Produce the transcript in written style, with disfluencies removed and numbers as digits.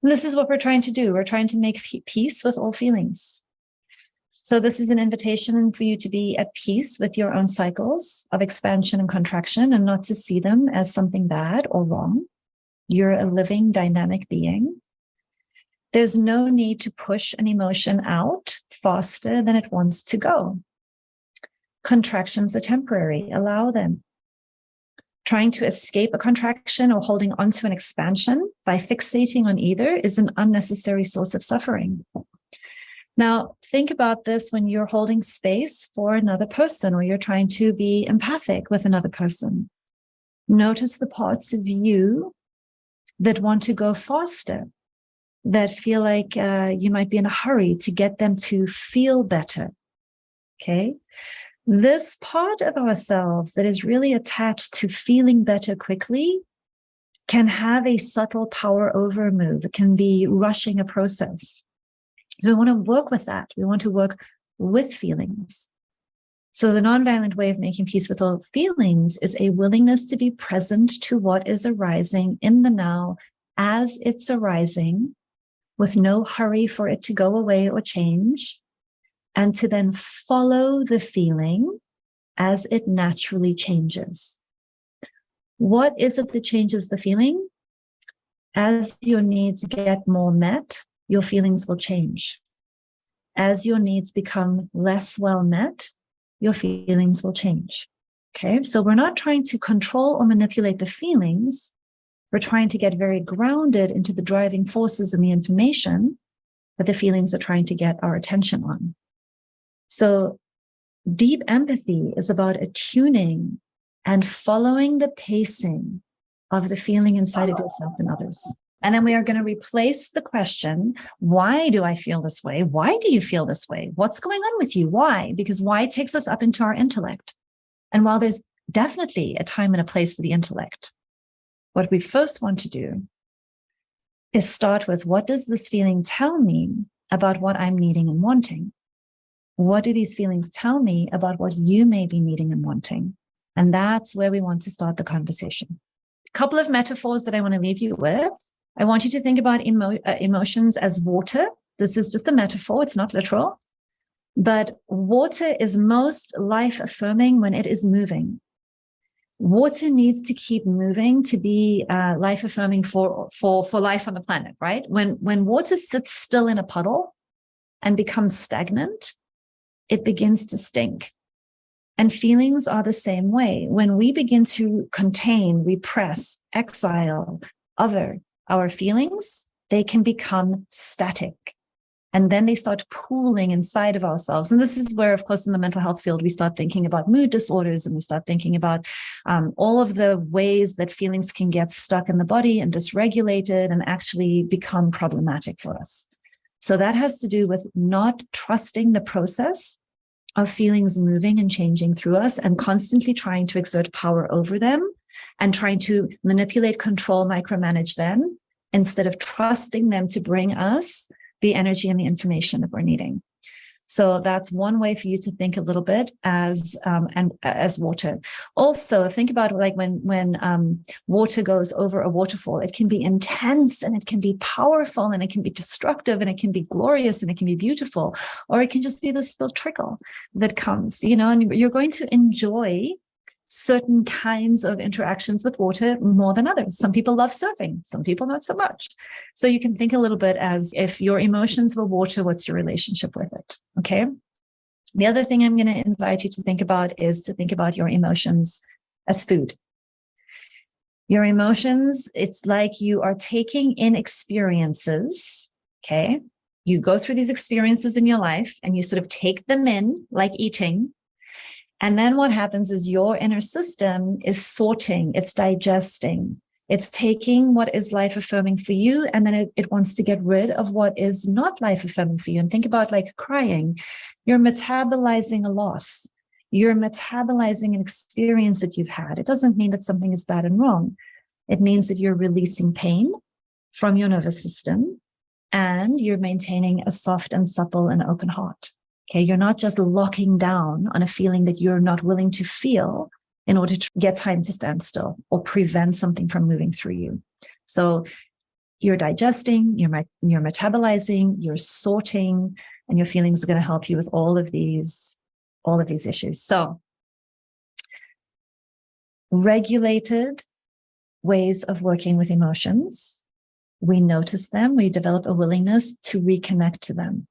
This is what we're trying to do. We're trying to make peace with all feelings. So this is an invitation for you to be at peace with your own cycles of expansion and contraction and not to see them as something bad or wrong. You're a living, dynamic being. There's no need to push an emotion out faster than it wants to go. Contractions are temporary. Allow them. Trying to escape a contraction or holding on to an expansion by fixating on either is an unnecessary source of suffering. Now, think about this when you're holding space for another person or you're trying to be empathic with another person. Notice the parts of you that want to go faster, that feel like you might be in a hurry to get them to feel better, okay? This part of ourselves that is really attached to feeling better quickly can have a subtle power over move. It can be rushing a process. So we want to work with that. We want to work with feelings. So the nonviolent way of making peace with all feelings is a willingness to be present to what is arising in the now as it's arising, with no hurry for it to go away or change, and to then follow the feeling as it naturally changes. What is it that changes the feeling? As your needs get more met, your feelings will change. As your needs become less well met, your feelings will change. Okay, so we're not trying to control or manipulate the feelings. We're trying to get very grounded into the driving forces and the information that the feelings are trying to get our attention on. So deep empathy is about attuning and following the pacing of the feeling inside of yourself and others. And then we are going to replace the question, why do I feel this way? Why do you feel this way? What's going on with you? Why? Because why takes us up into our intellect. And while there's definitely a time and a place for the intellect, what we first want to do is start with, what does this feeling tell me about what I'm needing and wanting? What do these feelings tell me about what you may be needing and wanting? And that's where we want to start the conversation. A couple of metaphors that I want to leave you with. I want you to think about emotions as water. This is just a metaphor. It's not literal. But water is most life-affirming when it is moving. Water needs to keep moving to be life-affirming for life on the planet, right? When water sits still in a puddle and becomes stagnant, it begins to stink. And feelings are the same way. When we begin to contain, repress, exile, other our feelings, they can become static. And then they start pooling inside of ourselves. And this is where, of course, in the mental health field, we start thinking about mood disorders and we start thinking about all of the ways that feelings can get stuck in the body and dysregulated and actually become problematic for us. So that has to do with not trusting the process of feelings moving and changing through us and constantly trying to exert power over them and trying to manipulate, control, micromanage them instead of trusting them to bring us the energy and the information that we're needing. So that's one way for you to think a little bit as water. Also, think about like when water goes over a waterfall, it can be intense and it can be powerful and it can be destructive and it can be glorious and it can be beautiful, or it can just be this little trickle that comes, and you're going to enjoy certain kinds of interactions with water more than others. Some people love surfing, some people not so much. So you can think a little bit as if your emotions were water, what's your relationship with it? Okay. The other thing I'm going to invite you to think about is to think about your emotions as food. Your emotions, it's like you are taking in experiences. Okay. You go through these experiences in your life and you sort of take them in like eating. And then what happens is your inner system is sorting, it's digesting, it's taking what is life-affirming for you, and then it wants to get rid of what is not life-affirming for you. And think about like crying. You're metabolizing a loss. You're metabolizing an experience that you've had. It doesn't mean that something is bad and wrong. It means that you're releasing pain from your nervous system and you're maintaining a soft and supple and open heart. Okay, you're not just locking down on a feeling that you're not willing to feel. in order to get time to stand still or prevent something from moving through you. So you're digesting, you're metabolizing, you're sorting, and your feelings are going to help you with all of these issues. So regulated ways of working with emotions, we notice them, we develop a willingness to reconnect to them.